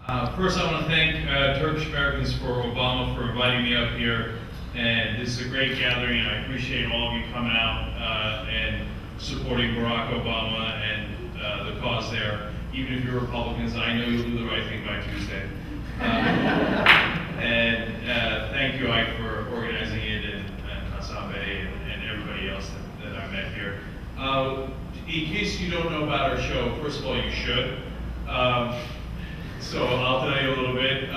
First, I want to thank Turkish Americans for Obama for inviting me up here. And this is a great gathering, and I appreciate all of you coming out and supporting Barack Obama and the cause there. Even if you're Republicans, I know you'll do the right thing by Tuesday. Thank you, Ike, for organizing it, and Hassan Bey and everybody else that I met here. In case you don't know about our show, first of all, you should. So I'll tell you a little bit.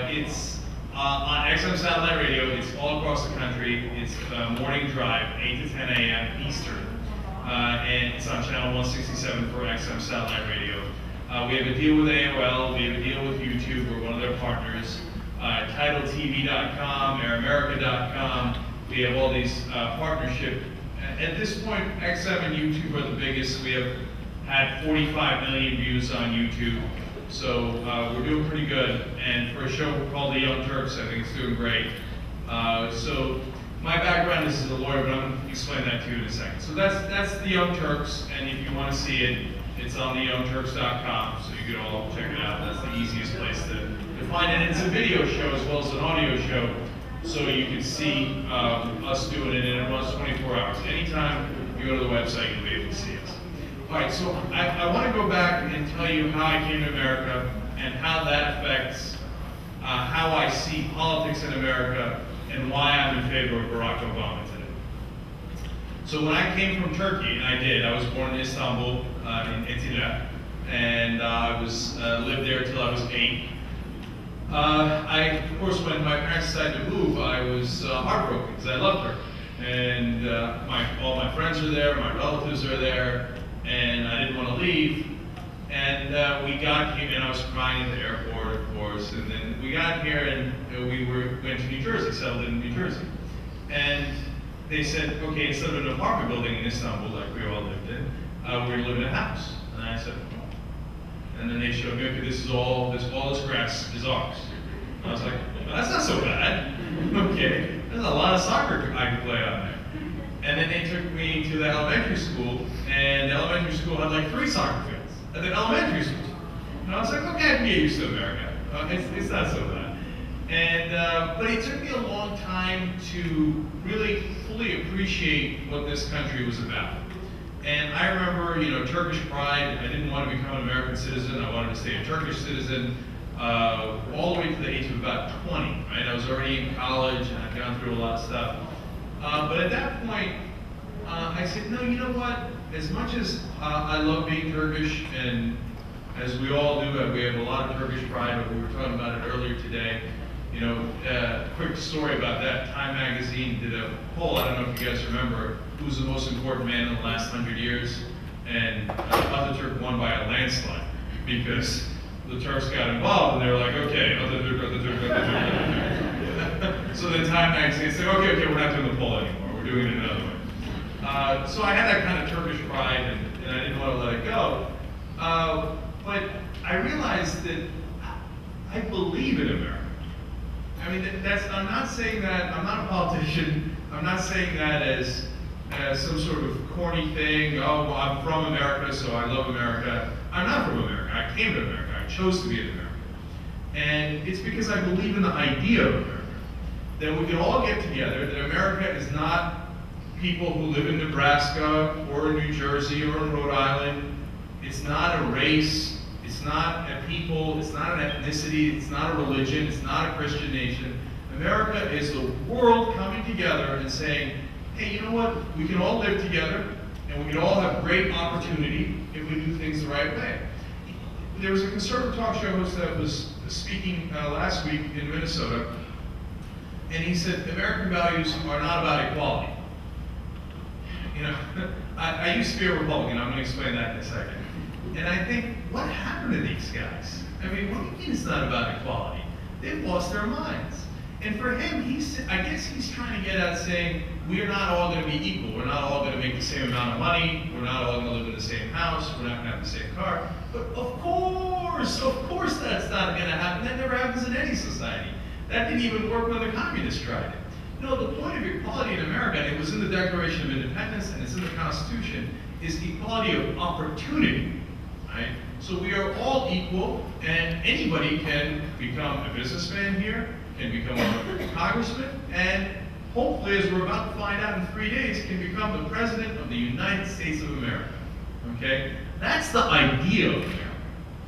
It's on XM Satellite Radio. It's all across the country. It's morning drive, 8 to 10 a.m. Eastern. And it's on channel 167 for XM Satellite Radio. We have a deal with AOL. We have a deal with YouTube. We're one of their partners. TitleTV.com, AirAmerica.com. We have all these partnerships. At this point, XM and YouTube are the biggest. We have had 45 million views on YouTube. So we're doing pretty good, and for a show called the Young Turks, I think it's doing great. So my background is as a lawyer, but I'm going to explain that to you in a second. So that's the Young Turks, and if you want to see it, it's on theyoungturks.com, so you can all check it out. That's the easiest place to find it. It's a video show as well as an audio show, so you can see us doing it, and it runs 24 hours. Anytime you go to the website, you'll be able to see us. All right, so I want to go back and tell you how I came to America and how that affects how I see politics in America and why I'm in favor of Barack Obama today. So when I came from Turkey, and I was born in Istanbul, in Etiler, and I lived there till I was 8. Of course, when my parents decided to move, I was heartbroken because I loved her. And all my friends are there, my relatives are there, and I didn't want to leave. And we got here, and I was crying at the airport, of course. And then we got here, and we went to New Jersey, settled in New Jersey. And they said, okay, instead of an apartment building in Istanbul, like we all lived in, we're going to live in a house. And I said, oh. And then they showed me, okay, all this grass is ours. And I was like, well, that's not so bad. Okay, there's a lot of soccer I could play on there. And then they took me to the elementary school, and the elementary school had like 3 soccer fields at the elementary school. And I was like, okay, I can get used to America. It's not so bad. And but it took me a long time to really fully appreciate what this country was about. And I remember, Turkish pride. I didn't want to become an American citizen. I wanted to stay a Turkish citizen all the way to the age of about 20. Right? I was already in college, and I'd gone through a lot of stuff. But at that point, I said, no, you know what? As much as I love being Turkish, and as we all do, we have a lot of Turkish pride, but we were talking about it earlier today. Quick story about that. Time magazine did a poll, I don't know if you guys remember, who's the most important man in the last 100 years? And Atatürk won by a landslide, because the Turks got involved, and they were like, okay, Atatürk. So then Time magazine said, okay, we're not doing the poll anymore, we're doing it another way. So I had that kind of Turkish pride, and I didn't want to let it go. But I realized that I believe in America. I mean, I'm not saying that, I'm not a politician, I'm not saying that as some sort of corny thing, oh, well, I'm from America, so I love America. I'm not from America, I came to America, I chose to be in America. And it's because I believe in the idea of America. That we can all get together, that America is not people who live in Nebraska or in New Jersey or in Rhode Island. It's not a race, it's not a people, it's not an ethnicity, it's not a religion, it's not a Christian nation. America is the world coming together and saying, hey, you know what, we can all live together and we can all have great opportunity if we do things the right way. There was a conservative talk show host that was speaking last week in Minnesota, and he said, American values are not about equality. I used to be a Republican, I'm going to explain that in a second. And I think, what happened to these guys? I mean, what do you mean it's not about equality? They've lost their minds. And for him, I guess he's trying to get at saying, we're not all going to be equal. We're not all going to make the same amount of money. We're not all going to live in the same house. We're not going to have the same car. But of course that's not going to happen. That never happens in any society. That didn't even work when the communists tried it. The point of equality in America, and it was in the Declaration of Independence and it's in the Constitution, is equality of opportunity, right? So we are all equal, and anybody can become a businessman here, can become a congressman, and hopefully, as we're about to find out in 3 days, can become the President of the United States of America. Okay? That's the idea of America.